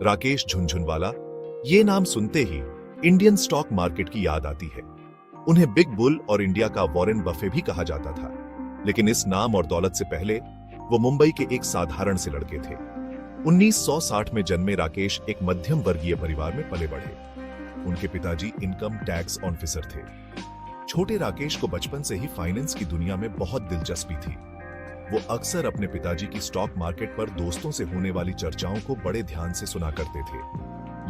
राकेश झुनझुनवाला, ये नाम सुनते ही इंडियन स्टॉक मार्केट की याद आती है। उन्हें बिग बुल और इंडिया का वॉरेन बफे भी कहा जाता था। लेकिन इस नाम और दौलत से पहले वो मुंबई के एक साधारण से लड़के थे। 1960 में जन्मे राकेश एक मध्यम वर्गीय परिवार में पले बढ़े। उनके पिताजी इनकम टैक्स ऑफिसर थे। छोटे राकेश को बचपन से ही फाइनेंस की दुनिया में बहुत दिलचस्पी थी। वो अक्सर अपने पिताजी की स्टॉक मार्केट पर दोस्तों से होने वाली चर्चाओं को बड़े ध्यान से सुना करते थे।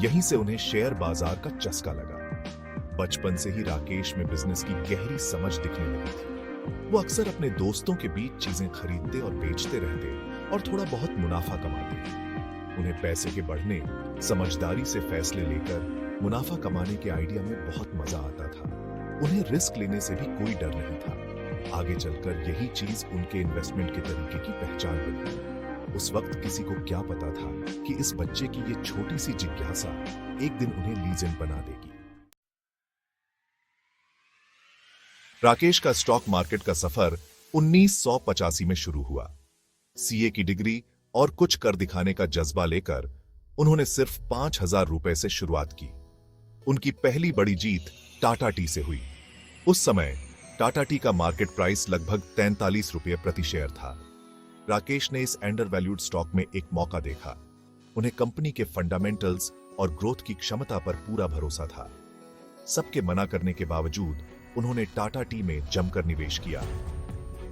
यहीं से उन्हें शेयर बाजार का चस्का लगा। बचपन से ही राकेश में बिजनेस की गहरी समझ दिखने लगी थी। वो अक्सर अपने दोस्तों के बीच चीजें खरीदते और बेचते रहते और थोड़ा बहुत मुनाफा कमाते। उन्हें पैसे के बढ़ने, समझदारी से फैसले लेकर मुनाफा कमाने के आइडिया में बहुत मजा आता था। उन्हें रिस्क लेने से भी कोई डर नहीं था। आगे चलकर यही चीज उनके इन्वेस्टमेंट के तरीके की पहचान बनी। उस वक्त किसी को क्या पता था कि इस बच्चे की ये छोटी सी जिज्ञासा एक दिन उन्हें लीजेंड बना देगी। राकेश का स्टॉक मार्केट का सफर 1985 में शुरू हुआ। सीए की डिग्री और कुछ कर दिखाने का जज्बा लेकर उन्होंने सिर्फ 5,000 रुपए से शुरुआत की। उनकी पहली बड़ी जीत टाटा टी से हुई। उस समय टाटा टी का मार्केट प्राइस लगभग 43 रुपये प्रति शेयर था। राकेश ने इस अंडर वैल्यूड स्टॉक में एक मौका देखा। उन्हें कंपनी के फंडामेंटल्स और ग्रोथ की क्षमता पर पूरा भरोसा था। सबके मना करने के बावजूद उन्होंने टाटा टी में जमकर निवेश किया।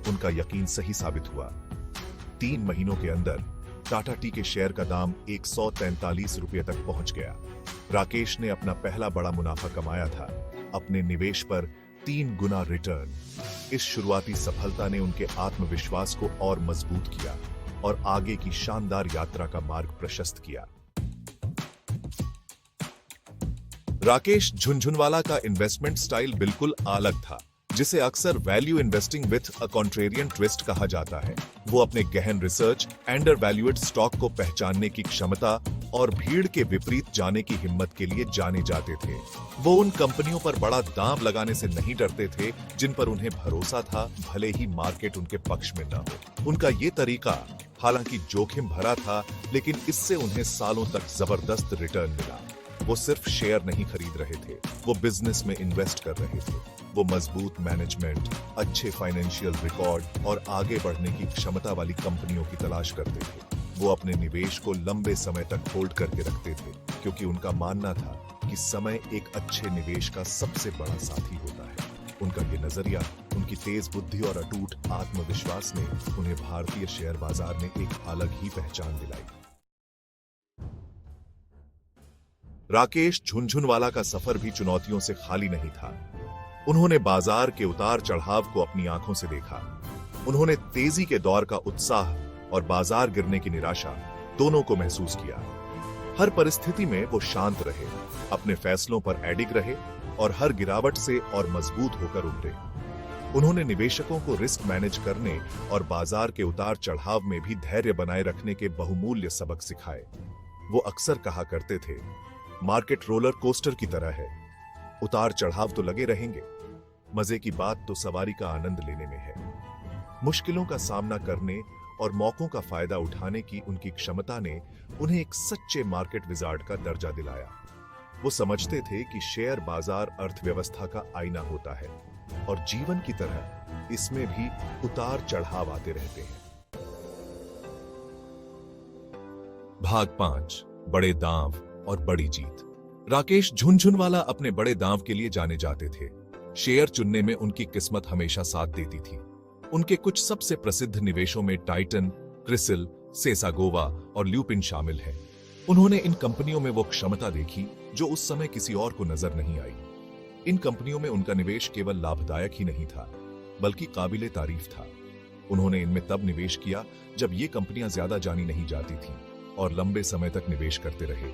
उनका यकीन सही साबित हुआ। 3 महीनों के अंदर टाटा टी के शेयर का दाम 143 रुपये तक पहुंच गया। राकेश ने अपना पहला बड़ा मुनाफा कमाया था। अपने निवेश पर 3 गुना रिटर्न। इस शुरुआती सफलता ने उनके आत्मविश्वास को और मजबूत किया और आगे की शानदार यात्रा का मार्ग प्रशस्त किया। राकेश झुनझुनवाला का इन्वेस्टमेंट स्टाइल बिल्कुल अलग था, जिसे अक्सर value investing with a contrarian twist कहा जाता है। वो अपने गहन रिसर्च, अंडर वैल्यूएड स्टॉक को पहचानने की क्षमता और भीड़ के विपरीत जाने की हिम्मत के लिए जाने जाते थे। वो उन कंपनियों पर बड़ा दांव लगाने से नहीं डरते थे जिन पर उन्हें भरोसा था, भले ही मार्केट उनके पक्ष में न हो। उनका ये तरीका हालांकि जोखिम भरा था, लेकिन इससे उन्हें सालों तक जबरदस्त रिटर्न मिला। वो सिर्फ शेयर नहीं खरीद रहे थे, वो बिजनेस में इन्वेस्ट कर रहे थे। वो मजबूत मैनेजमेंट, अच्छे फाइनेंशियल रिकॉर्ड और आगे बढ़ने की क्षमता वाली कंपनियों की तलाश करते थे। वो अपने निवेश को लंबे समय तक होल्ड करके रखते थे, क्योंकि उनका मानना था कि समय एक अच्छे निवेश का सबसे बड़ा साथी होता है। उनका ये नजरिया, उनकी तेज बुद्धि और अटूट आत्मविश्वास ने उन्हें भारतीय शेयर बाजार में एक अलग ही पहचान दिलाई। राकेश झुनझुनवाला का सफर भी चुनौतियों से खाली नहीं था। उन्होंने बाजार के उतार चढ़ाव को अपनी आंखों से देखा। उन्होंने तेजी के दौर का उत्साह और बाजार गिरने की निराशा दोनों को महसूस किया। हर परिस्थिति में वो शांत रहे, अपने फैसलों पर अडिग रहे और हर गिरावट से और मजबूत होकर उभरे। उन्होंने निवेशकों को रिस्क मैनेज करने और बाजार के उतार चढ़ाव में भी धैर्य बनाए रखने के बहुमूल्य सबक सिखाए। वो अक्सर कहा करते थे, मार्केट रोलर कोस्टर की तरह है, उतार चढ़ाव तो लगे रहेंगे, मजे की बात तो सवारी का आनंद लेने में है। मुश्किलों का सामना करने और मौकों का फायदा उठाने की उनकी क्षमता ने उन्हें एक सच्चे मार्केट विजार्ड का दर्जा दिलाया। वो समझते थे कि शेयर बाजार अर्थव्यवस्था का आईना होता है और जीवन की तरह इसमें भी उतार चढ़ाव आते रहते हैं। भाग 5, बड़े दांव और बड़ी जीत। राकेश झुनझुनवाला अपने बड़े दांव के लिए जाने जाते थे। शेयर चुनने में उनकी किस्मत हमेशा साथ देती थी। उनके कुछ सबसे प्रसिद्ध निवेशों में टाइटन, क्रिसिल, सेसागोवा और ल्यूपिन शामिल हैं। उन्होंने इन कंपनियों में वो क्षमता देखी जो उस समय किसी और को नजर नहीं आई। इन कंपनियों में उनका निवेश केवल लाभदायक ही नहीं था, बल्कि काबिले तारीफ था। उन्होंने इनमें तब निवेश किया जब ये कंपनियां ज्यादा जानी नहीं जाती थीं और लंबे समय तक निवेश करते रहे,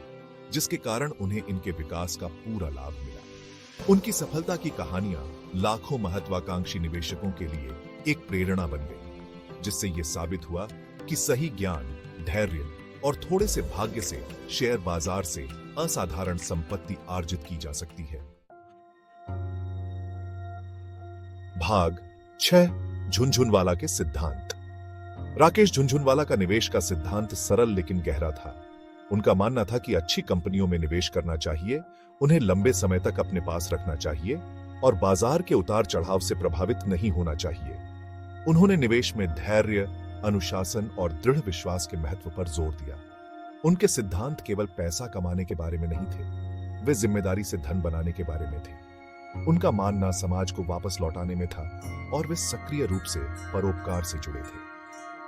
जिसके कारण उन्हें इनके विकास का पूरा लाभ मिला। उनकी सफलता की कहानियां लाखों महत्वाकांक्षी निवेशकों के लिए एक प्रेरणा बन गई, जिससे यह साबित हुआ कि सही ज्ञान, धैर्य और थोड़े से भाग्य से शेयर बाजार से असाधारण संपत्ति अर्जित की जा सकती है। भाग 6, झुनझुनवाला के सिद्धांत। राकेश झुनझुनवाला का निवेश का सिद्धांत सरल लेकिन गहरा था। उनका मानना था कि अच्छी कंपनियों में निवेश करना चाहिए, उन्हें लंबे समय तक अपने पास रखना चाहिए और बाजार के उतार चढ़ाव से प्रभावित नहीं होना चाहिए। उन्होंने निवेश में धैर्य, अनुशासन और दृढ़ विश्वास के महत्व पर जोर दिया। उनके सिद्धांत केवल पैसा कमाने के बारे में नहीं थे, वे जिम्मेदारी से धन बनाने के बारे में थे। उनका मानना समाज को वापस लौटाने में था और वे सक्रिय रूप से परोपकार से जुड़े थे।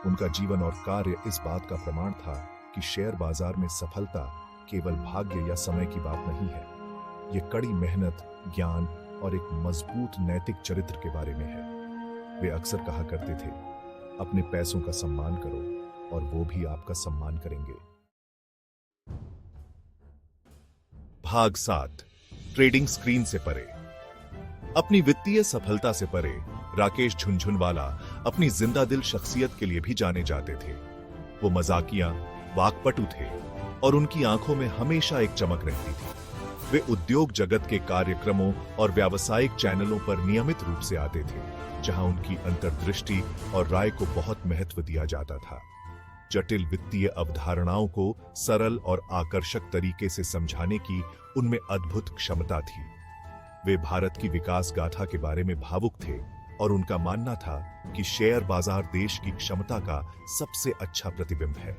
उनका जीवन और कार्य इस बात का प्रमाण था कि शेयर बाजार में सफलता केवल भाग्य या समय की बात नहीं है। यह कड़ी मेहनत, ज्ञान और एक मजबूत नैतिक चरित्र के बारे में है। वे अक्सर कहा करते थे, अपने पैसों का सम्मान करो और वो भी आपका सम्मान करेंगे। भाग 7, ट्रेडिंग स्क्रीन से परे। अपनी वित्तीय सफलता से परे राकेश झुनझुनवाला अपनी जिंदादिल शख्सियत के लिए भी जाने जाते थे। वो मजाकिया, वाकपटु थे और उनकी आंखों में हमेशा एक चमक रहती थी। वे उद्योग जगत के कार्यक्रमों और व्यावसायिक चैनलों पर नियमित रूप से आते थे, जहां उनकी अंतर्दृष्टि और राय को बहुत महत्व दिया जाता था। जटिल वित्तीय अवधारणाओं को सरल और आकर्षक तरीके से समझाने की उनमें अद्भुत क्षमता थी। वे भारत की विकास गाथा के बारे में भावुक थे और उनका मानना था कि शेयर बाजार देश की क्षमता का सबसे अच्छा प्रतिबिंब है।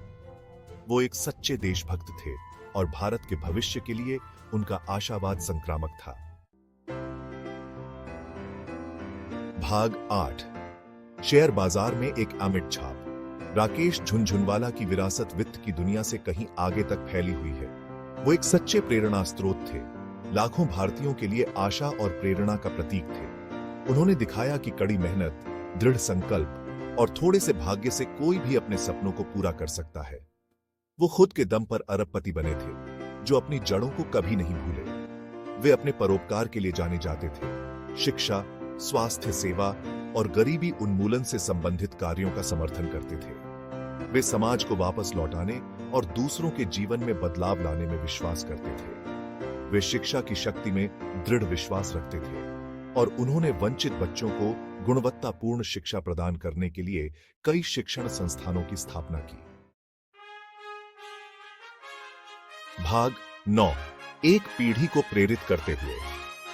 वो एक सच्चे देशभक्त थे और भारत के भविष्य के लिए उनका आशावाद संक्रामक था। भाग 8, शेयर बाजार में एक अमिट छाप। राकेश झुनझुनवाला की विरासत वित्त की दुनिया से कहीं आगे तक फैली हुई है। वो एक सच्चे प्रेरणा स्रोत थे, लाखों भारतीयों के लिए आशा और प्रेरणा का प्रतीक थे। उन्होंने दिखाया कि कड़ी मेहनत, दृढ़ संकल्प और थोड़े से भाग्य से कोई भी अपने सपनों को पूरा कर सकता है। वो खुद के दम पर अरबपति बने थे, जो अपनी जड़ों को कभी नहीं भूले। वे अपने परोपकार के लिए जाने जाते थे। शिक्षा, स्वास्थ्य सेवा और गरीबी उन्मूलन से संबंधित कार्यों का समर्थन करते थे। वे समाज को वापस लौटाने और दूसरों के जीवन में बदलाव लाने में विश्वास करते थे। वे शिक्षा की शक्ति में दृढ़ विश्वास रखते थे और उन्होंने वंचित बच्चों को गुणवत्तापूर्ण शिक्षा प्रदान करने के लिए कई शिक्षण संस्थानों की स्थापना की। भाग 9, एक पीढ़ी को प्रेरित करते हुए।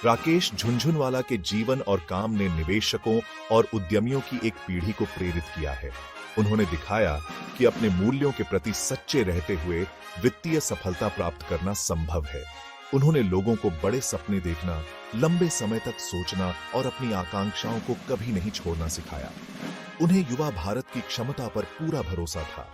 राकेश झुनझुनवाला के जीवन और काम ने निवेशकों और उद्यमियों की एक पीढ़ी को प्रेरित किया है। उन्होंने दिखाया कि अपने मूल्यों के प्रति सच्चे रहते हुए वित्तीय सफलता प्राप्त करना संभव है। उन्होंने लोगों को बड़े सपने देखना, लंबे समय तक सोचना और अपनी आकांक्षाओं को कभी नहीं छोड़ना सिखाया। उन्हें युवा भारत की क्षमता पर पूरा भरोसा था।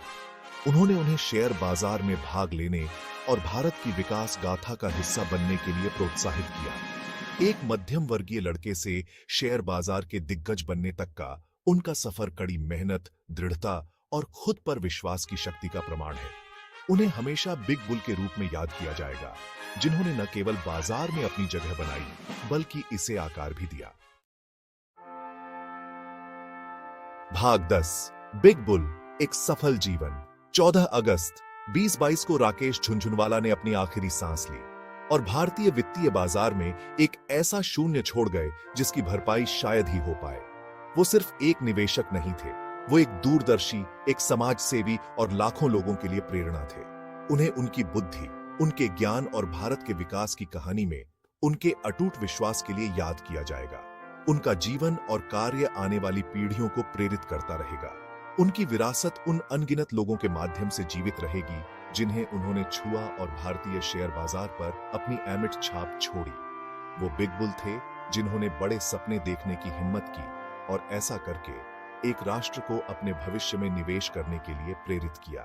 उन्होंने उन्हें शेयर बाजार में भाग लेने और भारत की विकास गाथा का हिस्सा बनने के लिए प्रोत्साहित किया। एक मध्यम वर्गीय लड़के से शेयर बाजार के दिग्गज बनने तक का उनका सफर कड़ी मेहनत, दृढ़ता और खुद पर विश्वास की शक्ति का प्रमाण है। उन्हें हमेशा बिग बुल के रूप में याद किया जाएगा, जिन्होंने न केवल बाजार में अपनी जगह बनाई, बल्कि इसे आकार भी दिया। भाग 10, बिग बुल, एक सफल जीवन। 14 अगस्त 2022 को राकेश झुनझुनवाला ने अपनी आखिरी सांस ली और भारतीय वित्तीय बाजार में एक ऐसा शून्य छोड़ गए जिसकी भरपाई शायद ही हो पाए। वो सिर्फ एक निवेशक नहीं थे, वो एक दूरदर्शी, एक समाज सेवी और लाखों लोगों के लिए प्रेरणा थे। उन्हें उनकी बुद्धि, उनके ज्ञान और भारत के विकास की कहानी में उनके अटूट विश्वास के लिए याद किया जाएगा। उनका जीवन और कार्य आने वाली पीढ़ियों को प्रेरित करता रहेगा। उनकी विरासत उन अनगिनत लोगों के माध्यम से जीवित रहेगी जिन्हें उन्होंने छुआ और भारतीय शेयर बाजार पर अपनी अमिट छाप छोड़ी। वो बिग बुल थे जिन्होंने बड़े सपने देखने की हिम्मत की और ऐसा करके एक राष्ट्र को अपने भविष्य में निवेश करने के लिए प्रेरित किया।